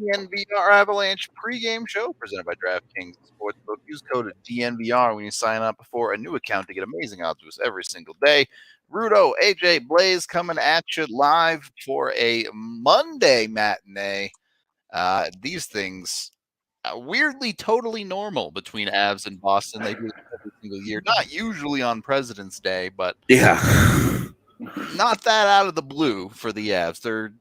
DNVR Avalanche pregame show presented by DraftKings Sportsbook. Use code DNVR when you sign up for a new account to get amazing odds boosts every single day. Rudo, AJ, Blais coming at you live for a Monday matinee. These things weirdly totally normal between Avs and Boston. They do it every single year. Not usually on President's Day, but yeah, not that out of the blue for the Avs. They're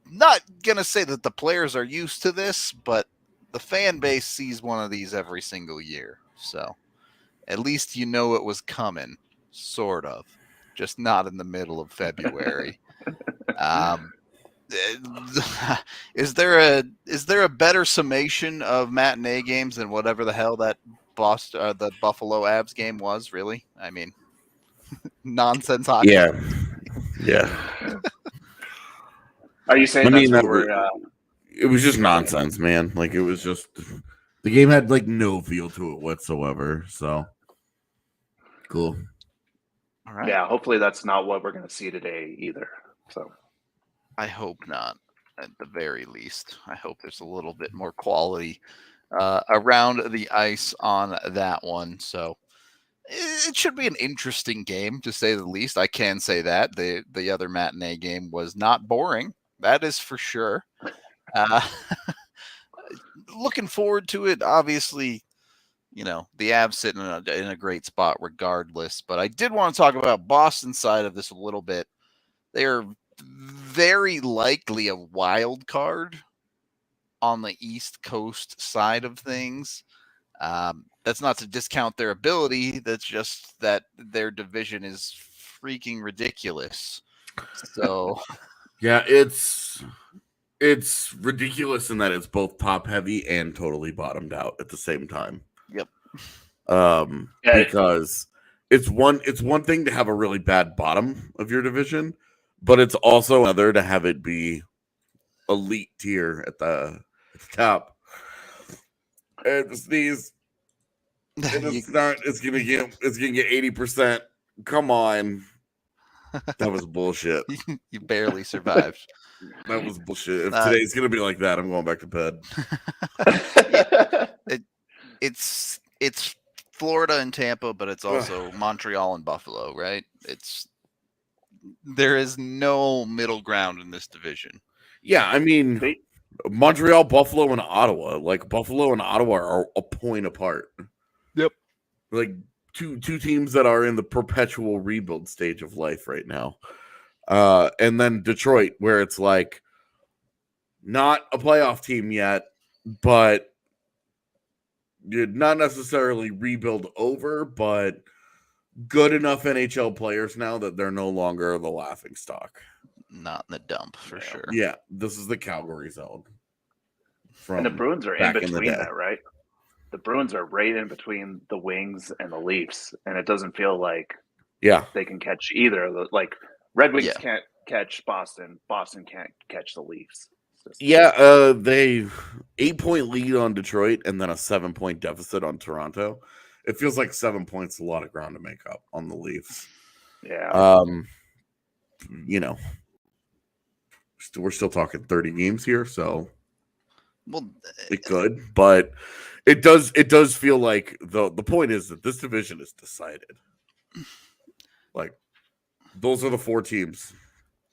not going to say that the players are used to this, but the fan base sees one of these every single year. So at least you know it was coming, sort of, just not in the middle of February. Is there a better summation of matinee games than whatever the hell that the Buffalo Avs game was? Really, I mean, nonsense hockey. Yeah. Are you saying it was just nonsense, man? Like, it was just the game had like no feel to it whatsoever. So cool. All right. Yeah, hopefully that's not what we're going to see today either. So I hope not. At the very least, I hope there's a little bit more quality around the ice on that one. So it should be an interesting game, to say the least. I can say that the other matinee game was not boring. That is for sure. Looking forward to it. Obviously, you know, the Avs sitting in a great spot regardless. But I did want to talk about Boston's side of this a little bit. They are very likely a wild card on the East Coast side of things. That's not to discount their ability. That's just that their division is freaking ridiculous. So yeah, it's ridiculous in that it's both top heavy and totally bottomed out at the same time. Yep. Because it's one thing to have a really bad bottom of your division, but it's also another to have it be elite tier at the top. And sneeze. It's gonna get 80%. Come on. That was bullshit. You barely survived. That was bullshit. If today's gonna be like that, I'm going back to bed. It's Florida and Tampa, but it's also Montreal and Buffalo, right? There is no middle ground in this division. Yeah, I mean, Montreal, Buffalo, and Ottawa. Like, Buffalo and Ottawa are a point apart. Yep. Like, two teams that are in the perpetual rebuild stage of life right now. And then Detroit, where it's like not a playoff team yet, but you're not necessarily rebuild over, but good enough NHL players now that they're no longer the laughing stock. Not in the dump, for sure. Yeah, this is the Calgary zone. And the Bruins are in between that, right? The Bruins are right in between the Wings and the Leafs, and it doesn't feel like they can catch either of the, like, Red Wings can't catch Boston. Boston can't catch the Leafs. They 8-point lead on Detroit and then a 7-point deficit on Toronto. It feels like 7 points a lot of ground to make up on the Leafs. Yeah. You know, we're still talking 30 games here, so it could, but it does feel like the point is that this division is decided. Like, those are the 4 teams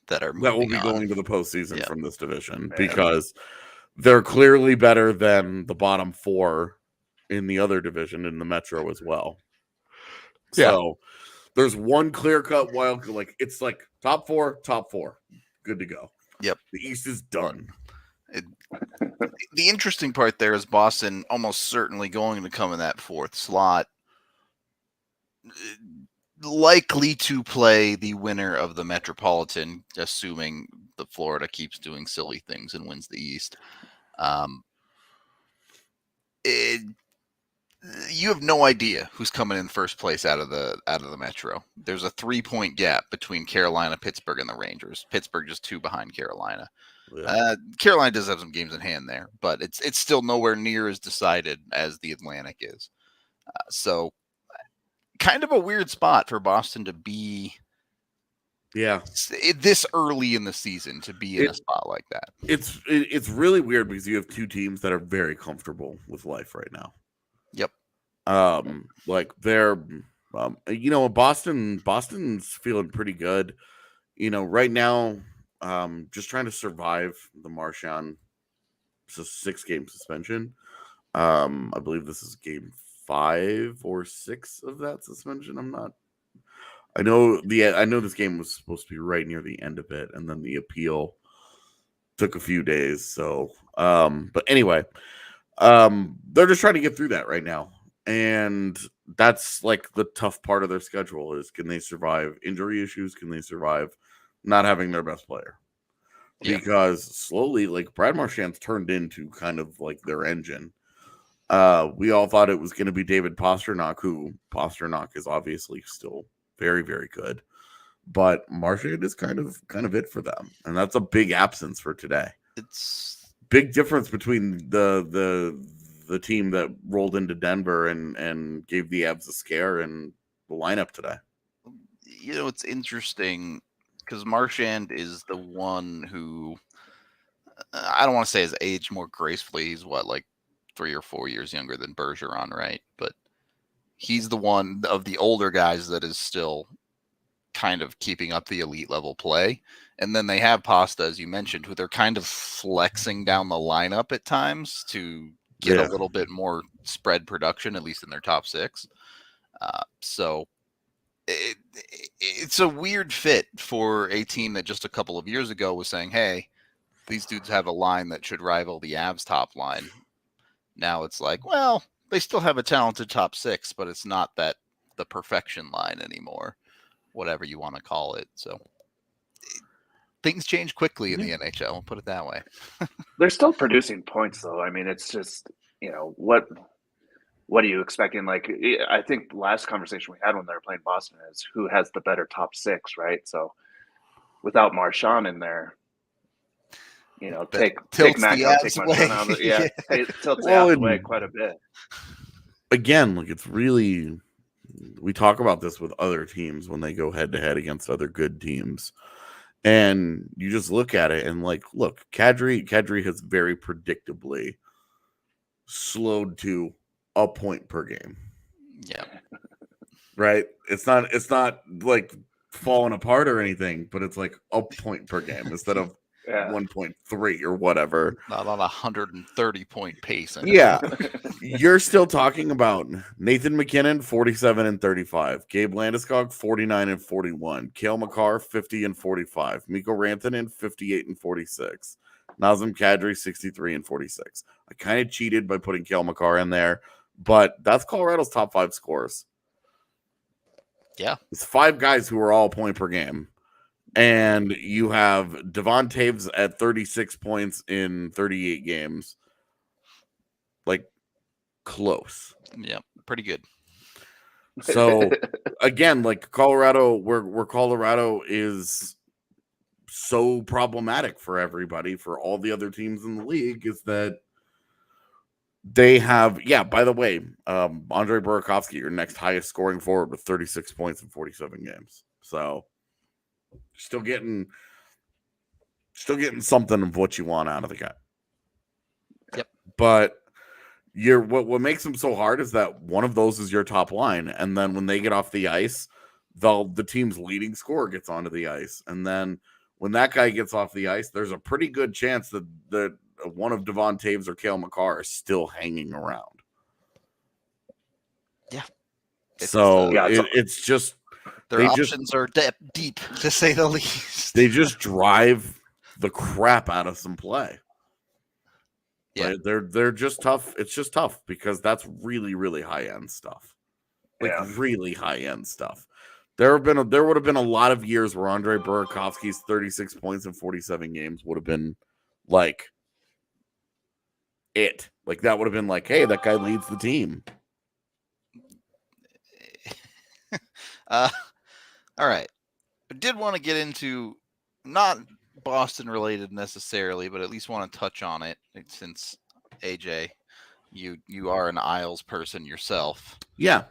that will be going to the postseason from this division, because they're clearly better than the bottom 4 in the other division in the Metro as well. Yeah. So there's one clear-cut wild, like, it's like top 4, good to go. Yep. The East is done. The interesting part there is Boston almost certainly going to come in that 4th slot, likely to play the winner of the Metropolitan, assuming the Florida keeps doing silly things and wins the East. You have no idea who's coming in first place out of the Metro. There's a 3-point gap between Carolina, Pittsburgh, and the Rangers. Pittsburgh just 2 behind Carolina. Yeah. Carolina does have some games in hand there, but it's still nowhere near as decided as the Atlantic is. So kind of a weird spot for Boston to be Yeah. This early in the season to be in a spot like that. It's really weird because you have two teams that are very comfortable with life right now. Yep. Like they're Boston's feeling pretty good. Right now, just trying to survive the Marchand 6-game suspension. I believe this is game 5 or 6 of that suspension. I know this game was supposed to be right near the end of it, and then the appeal took a few days. So, but anyway, they're just trying to get through that right now. And that's like the tough part of their schedule is, can they survive injury issues? Can they survive not having their best player? Yeah. Because slowly, like, Brad Marchand's turned into kind of like their engine. We all thought it was going to be David Pastrnak, who Pastrnak is obviously still very, very good. But Marchand is kind of it for them. And that's a big absence for today. It's big difference between the team that rolled into Denver and gave the Avs a scare and the lineup today. It's interesting because Marchand is the one who, I don't want to say has aged more gracefully. He's like 3 or 4 years younger than Bergeron, right? But he's the one of the older guys that is still kind of keeping up the elite level play. And then they have Pasta, as you mentioned, who they're kind of flexing down the lineup at times to get a little bit more spread production, at least in their top 6. So it's a weird fit for a team that just a couple of years ago was saying, hey, these dudes have a line that should rival the Avs top line. Now it's like, well, they still have a talented top 6, but it's not the perfection line anymore, whatever you want to call it. So things change quickly in the NHL, I'll put it that way. They're still producing points, though. I mean, it's just, what are you expecting? Like, I think the last conversation we had when they were playing Boston is who has the better top 6, right? So without Marchand in there, take Mackinnon, take Marchand out of it. Tilts the Avs away quite a bit. Again, like, it's really, we talk about this with other teams when they go head to head against other good teams. And you just look at it and look, Kadri has very predictably slowed to a point per game. Yeah. Right? It's not like falling apart or anything, but it's like a point per game instead of 1.3 or whatever. Not on 130 point pace. Yeah. You're still talking about Nathan MacKinnon, 47 and 35. Gabe Landeskog, 49 and 41. Cale Makar, 50 and 45. Mikko Rantanen, 58 and 46. Nazem Kadri, 63 and 46. I kind of cheated by putting Cale Makar in there, but that's Colorado's top 5 scorers. Yeah. It's 5 guys who are all point per game. And you have Devon Toews at 36 points in 38 games. Like, close. Yeah, pretty good. So, again, like Colorado, where Colorado is so problematic for everybody, for all the other teams in the league, is that they have, by the way, Andre Burakovsky, your next highest scoring forward with 36 points in 47 games. So, still getting something of what you want out of the guy. Yep. But what makes them so hard is that one of those is your top line, and then when they get off the ice, the team's leading scorer gets onto the ice, and then when that guy gets off the ice, there's a pretty good chance that one of Devon Toews or Cale Makar is still hanging around. Yeah. It's just their options are deep, to say the least. They just drive the crap out of some play. Yeah, right? They're just tough. It's just tough because that's really, really high end stuff. Really high end stuff. There would have been a lot of years where Andre Burakovsky's 36 points in 47 games would have been like it. Like that would have been like, hey, that guy leads the team. All right. I did want to get into not Boston related necessarily, but at least want to touch on it since AJ, you are an Isles person yourself. Yeah.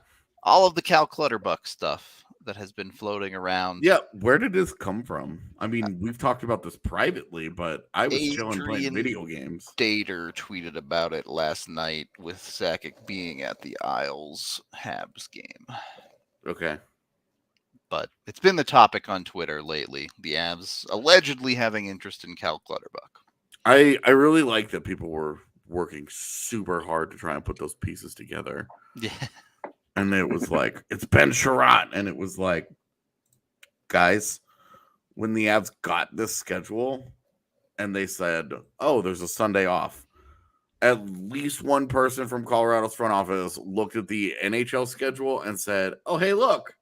All of the Cal Clutterbuck stuff that has been floating around. Yeah, where did this come from? I mean, we've talked about this privately, but I was chilling playing video games. Dater tweeted about it last night with Sakic being at the Isles Habs game. Okay. But it's been the topic on Twitter lately. The Avs allegedly having interest in Cal Clutterbuck. I really like that people were working super hard to try and put those pieces together. Yeah. And it was like, it's Ben Sherratt. And it was like, guys, when the Avs got this schedule and they said, oh, there's a Sunday off, at least one person from Colorado's front office looked at the NHL schedule and said, oh, hey, look.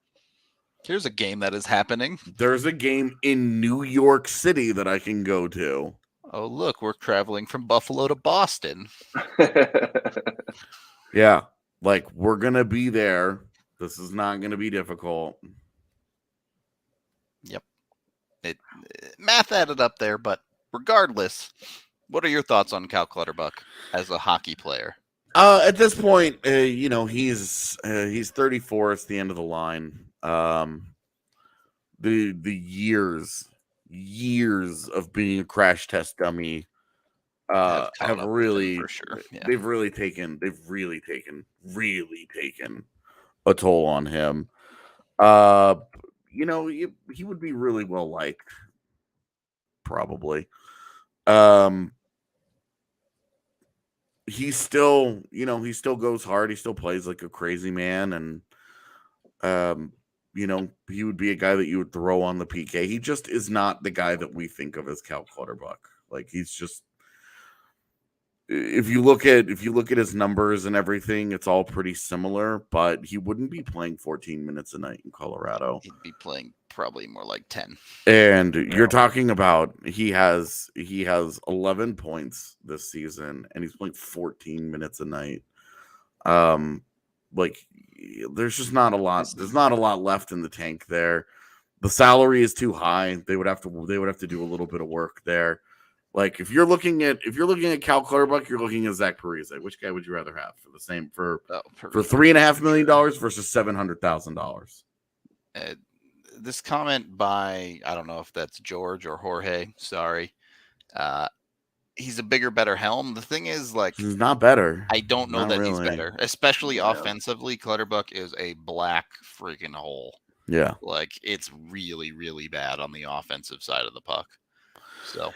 Here's a game that is happening. There's a game in New York City that I can go to. Oh, look, we're traveling from Buffalo to Boston. Yeah, like we're going to be there. This is not going to be difficult. Yep. Math added up there, but regardless, what are your thoughts on Cal Clutterbuck as a hockey player? At this point, he's 34. It's the end of the line. The years of being a crash test dummy have really, for sure. Yeah. They've really taken a toll on him. He would be really well liked, probably. He still goes hard. He still plays like a crazy man, and he would be a guy that you would throw on the PK. He just is not the guy that we think of as Cal Clutterbuck. Like, he's just, if you look at his numbers and everything, it's all pretty similar, but he wouldn't be playing 14 minutes a night in Colorado. He'd be playing probably more like 10. And you're talking about he has 11 points this season and he's playing 14 minutes a night. There's just not a lot. There's not a lot left in the tank there. The salary is too high. They would have to do a little bit of work there. Like, if you're looking at Cal Clutterbuck, you're looking at Zach Parise. Which guy would you rather have for $3.5 million versus $700,000? This comment by, I don't know if that's George or Jorge. Sorry. He's a bigger, better helm. The thing is, like, he's not better. I don't know that he's better, especially offensively. Clutterbuck is a black freaking hole. Yeah. Like, it's really, really bad on the offensive side of the puck. So.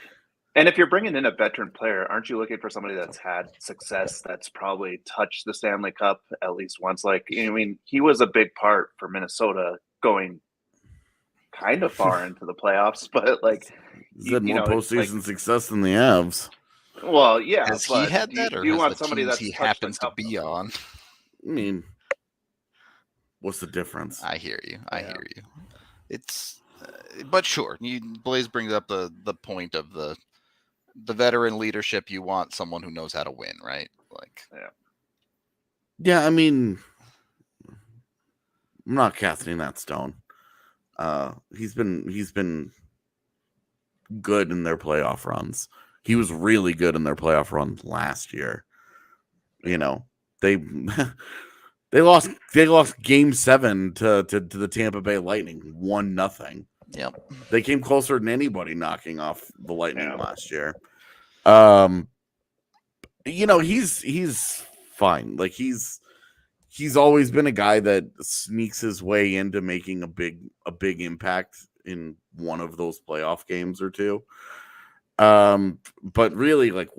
And if you're bringing in a veteran player, aren't you looking for somebody that's had success, that's probably touched the Stanley Cup at least once? Like, I mean, he was a big part for Minnesota going kind of far into the playoffs, but like, he's had more postseason success than the Avs. Well, yeah, has he had that, or you has want the somebody that he happens to be on? I mean, what's the difference? I hear you. I hear you. It's, but sure, Blais brings up the point of the veteran leadership. You want someone who knows how to win, right? Like, yeah. I mean, I'm not casting that stone. He's been good in their playoff runs. He was really good in their playoff runs last year. They lost Game 7 to the Tampa Bay Lightning 1-0. Yep. They came closer than anybody knocking off the Lightning last year. He's fine. Like, he's always been a guy that sneaks his way into making a big impact in one of those playoff games or two. But really, like,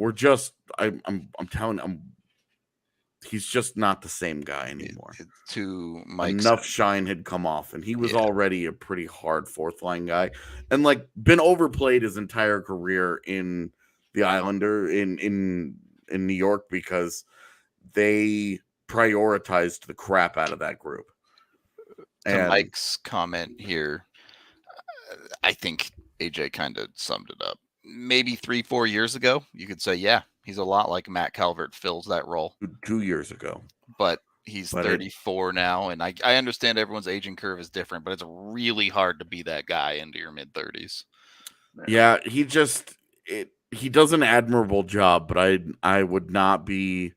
he's just not the same guy anymore. Enough shine had come off, and he was already a pretty hard fourth line guy, and like been overplayed his entire career in the Islander in New York because they prioritized the crap out of that group. And Mike's comment here, I think AJ kind of summed it up. Maybe 3-4 years ago, you could say, yeah, he's a lot like Matt Calvert fills that role. 2 years ago. But he's 34 now, and I understand everyone's aging curve is different, but it's really hard to be that guy into your mid-30s. Yeah, he does an admirable job, but I would not be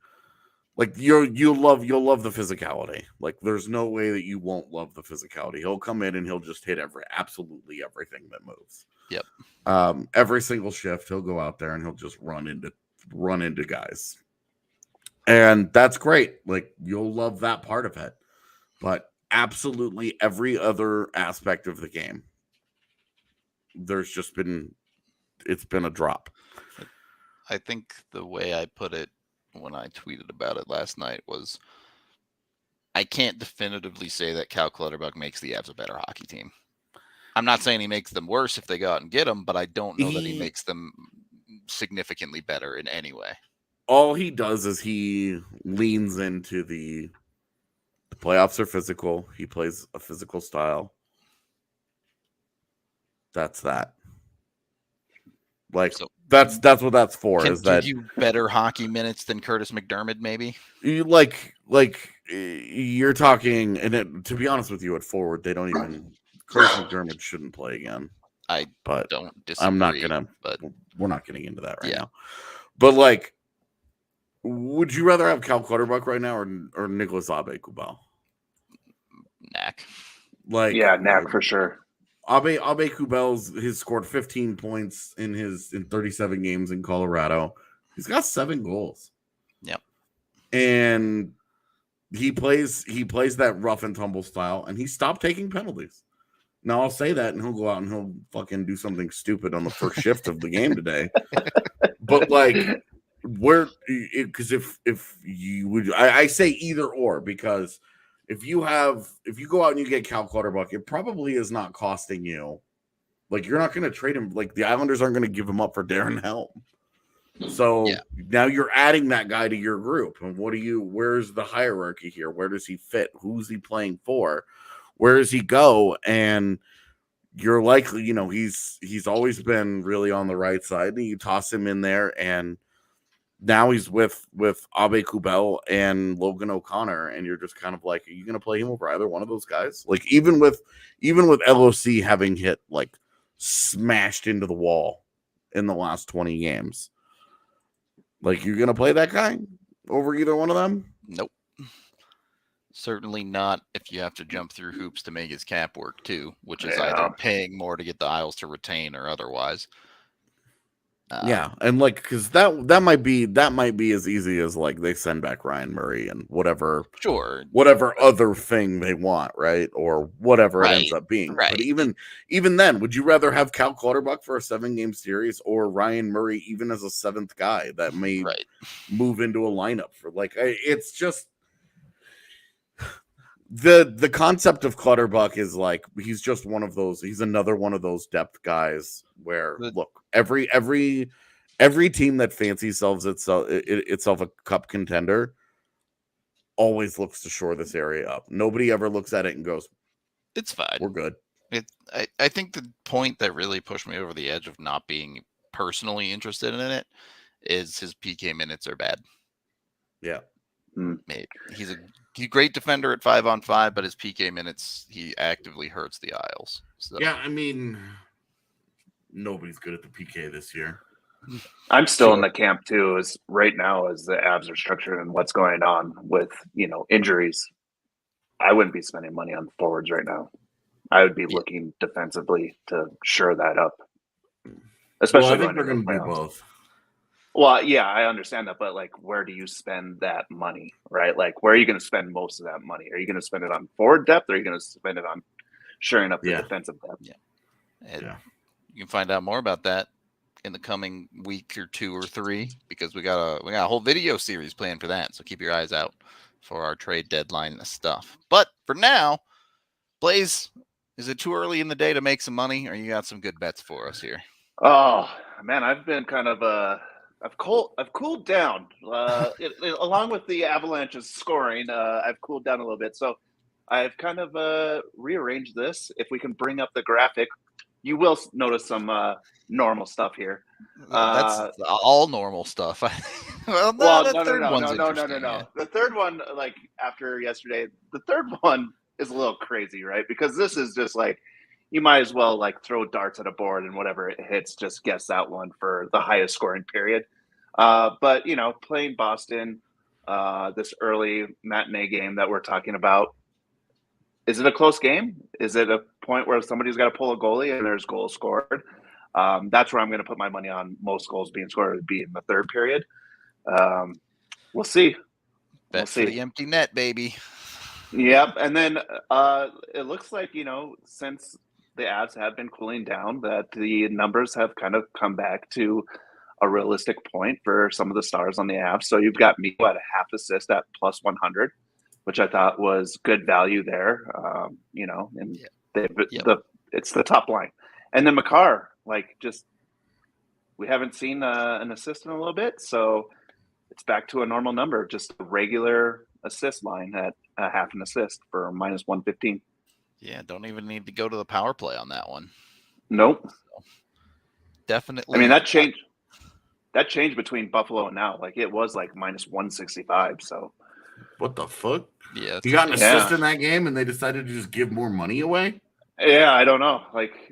Like you'll love the physicality. Like there's no way that you won't love the physicality. He'll come in and he'll just hit absolutely everything that moves. Yep. Every single shift he'll go out there and he'll just run into guys. And that's great. Like you'll love that part of it. But absolutely every other aspect of the game, it's been a drop. I think the way I put it when I tweeted about it last night was, I can't definitively say that Cal Clutterbuck makes the Avs a better hockey team. I'm not saying he makes them worse if they go out and get them, but I don't know that he makes them significantly better in any way. All he does is he leans into the playoffs are physical. He plays a physical style. That's that. Like so, that's what that's for. Can is that give you better hockey minutes than Curtis McDermott? Maybe. Like you're talking, and to be honest with you, at forward they don't even. Curtis McDermott shouldn't play again. But don't disagree. I'm not gonna. But we're not getting into that right now. But like, would you rather have Cal Clutterbuck right now or Nicolas Aube-Kubel? Knack. Like Knack for sure. Aube-Kubel's has scored 15 points in 37 games in Colorado. He's got 7 goals. Yep. And he plays that rough and tumble style, and he stopped taking penalties. Now I'll say that, and he'll go out and he'll fucking do something stupid on the first shift of the game today. But like, because if you would, I say either or, because if you go out and you get Cal Clutterbuck, it probably is not costing you. Like you're not going to trade him. Like the Islanders aren't going to give him up for Darren Helm. So now you're adding that guy to your group. And where's the hierarchy here? Where does he fit? Who's he playing for? Where does he go? And you're likely, he's always been really on the right side, and you toss him in there, and now he's with Aube-Kubel and Logan O'Connor, and you're just kind of like, are you going to play him over either one of those guys? Like even with LOC having hit like smashed into the wall in the last 20 games, like you're going to play that guy over either one of them? Nope. Certainly not if you have to jump through hoops to make his cap work too, which is either paying more to get the Isles to retain or otherwise. And like, because that might be as easy as like they send back Ryan Murray and whatever other thing they want, right? Or whatever it ends up being. Right. But even then, would you rather have Cal Clutterbuck for a 7-game series or Ryan Murray even as a 7th guy that may move into a lineup for like? It's just. The concept of Clutterbuck is like he's just one of those. He's another one of those depth guys where look, every team that fancies itself a cup contender always looks to shore this area up. Nobody ever looks at it and goes, "It's fine, we're good." I think the point that really pushed me over the edge of not being personally interested in it is his PK minutes are bad. Yeah. He's a great defender at 5-on-5, but his PK minutes, he actively hurts the Isles. So. Yeah, I mean, nobody's good at the PK this year. I'm still in the camp too, as right now as the Avs are structured and what's going on with injuries. I wouldn't be spending money on forwards right now. I would be looking defensively to shore that up. Especially I think they're going to do both. Well, yeah, I understand that, but like, where do you spend that money, right? Like, where are you going to spend most of that money? Are you going to spend it on forward depth, or are you going to spend it on shoring up the defensive depth? Yeah. You can find out more about that in the coming week or 2 or 3 because we got a whole video series planned for that. So keep your eyes out for our trade deadline stuff. But for now, Blais, is it too early in the day to make some money, or you got some good bets for us here? Oh man, I've been kind of I've cooled down. Along with the Avalanche's scoring, I've cooled down a little bit. So I've kind of rearranged this. If we can bring up the graphic, you will notice some normal stuff here. That's all normal stuff. No. The third one, like after yesterday, the third one is a little crazy, right? Because this is just like, you might as well like throw darts at a board and whatever it hits, just guess that one for the highest scoring period. But playing Boston, this early matinee game that we're talking about. Is it a close game? Is it a point where somebody's got to pull a goalie and there's goals scored? That's where I'm going to put my money on most goals being scored would be in the third period. We'll see. Bet for the empty net, baby. Yep. And then it looks like, since the Avs have been cooling down, that the numbers have kind of come back to a realistic point for some of the stars on the Avs. So you've got Mikko at a half assist at plus 100, which I thought was good value there. And it's the top line. And then Makar, we haven't seen an assist in a little bit. So it's back to a normal number, just a regular assist line at a half an assist for minus 115. Yeah, don't even need to go to the power play on that one. Nope. So, definitely. I mean, that changed between Buffalo and now. It was minus 165. So what the fuck? Yeah, he got an assist in that game, and they decided to just give more money away. Yeah, I don't know.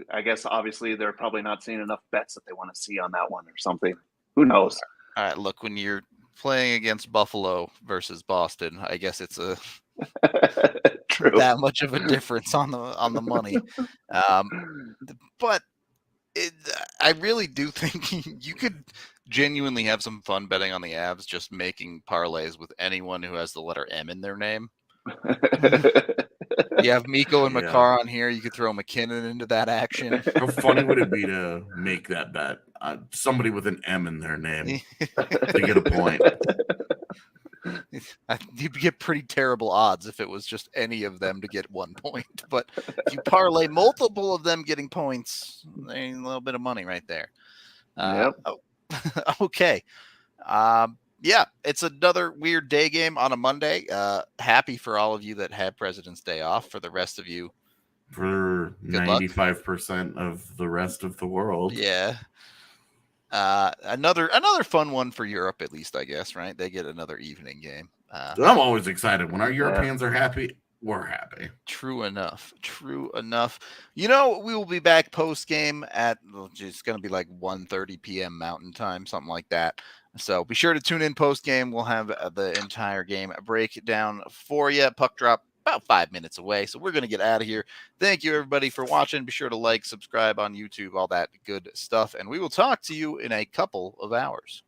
I guess obviously they're probably not seeing enough bets that they want to see on that one or something. Who knows? All right, look, when you're playing against Buffalo versus Boston, I guess it's a True. that much of a difference on the money. But I really do think you could genuinely have some fun betting on the Avs, just making parlays with anyone who has the letter M in their name. You have Mikko and Makar on here. You could throw Mackinnon into that action. How funny would it be to make that bet? Somebody with an M in their name to get a point. You'd get pretty terrible odds if it was just any of them to get 1 point. But if you parlay multiple of them getting points, a little bit of money right there. Okay. Yeah, it's another weird day game on a Monday. Happy for all of you that had President's Day off. For the rest of you, for 95% of the rest of the world. Yeah. Another fun one for Europe, at least, I guess, right? They get another evening game. I'm always excited. When our Europeans are happy, we're happy. True enough. We will be back post-game at, it's going to be 1:30 p.m. Mountain Time, something like that. So be sure to tune in post-game. We'll have the entire game breakdown for you. Puck drop about 5 minutes away. So we're going to get out of here. Thank you, everybody, for watching. Be sure to subscribe on YouTube, all that good stuff. And we will talk to you in a couple of hours.